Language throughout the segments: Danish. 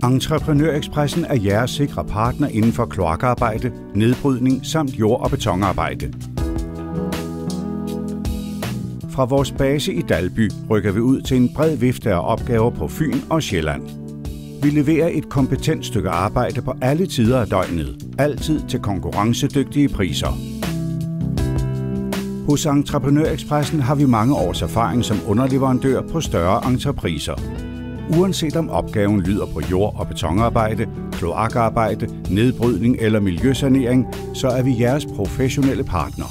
Entreprenør-Expressen er jeres sikre partner inden for kloakarbejde, nedbrydning samt jord- og betonarbejde. Fra vores base i Dalby rykker vi ud til en bred vifte af opgaver på Fyn og Sjælland. Vi leverer et kompetent stykke arbejde på alle tider af døgnet, altid til konkurrencedygtige priser. Hos Entreprenør-Expressen har vi mange års erfaring som underleverandør på større entrepriser. Uanset om opgaven lyder på jord- og betonarbejde, kloakarbejde, nedbrydning eller miljøsanering, så er vi jeres professionelle partner.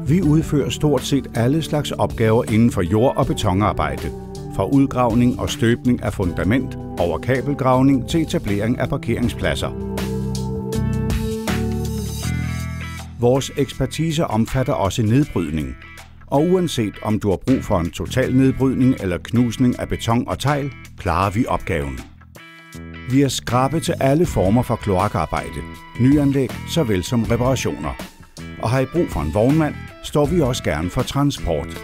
Vi udfører stort set alle slags opgaver inden for jord- og betonarbejde. Fra udgravning og støbning af fundament, over kabelgravning til etablering af parkeringspladser. Vores ekspertise omfatter også nedbrydning. Og uanset om du har brug for en total nedbrydning eller knusning af beton og tegl, klarer vi opgaven. Vi er skrappe til alle former for kloakarbejde, nyanlæg såvel som reparationer. Og har I brug for en vognmand, står vi også gerne for transport.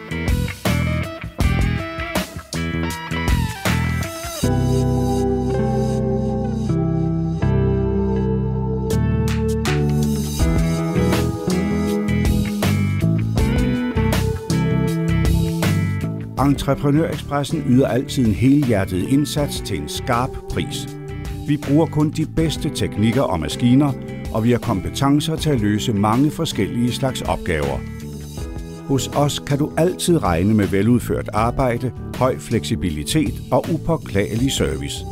Entreprenør-Expressen yder altid en helhjertet indsats til en skarp pris. Vi bruger kun de bedste teknikker og maskiner, og vi har kompetencer til at løse mange forskellige slags opgaver. Hos os kan du altid regne med veludført arbejde, høj fleksibilitet og upåklagelig service.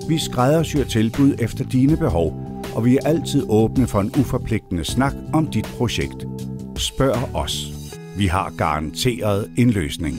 Vi skræddersyr tilbud efter dine behov, og vi er altid åbne for en uforpligtende snak om dit projekt. Spørg os. Vi har garanteret en løsning.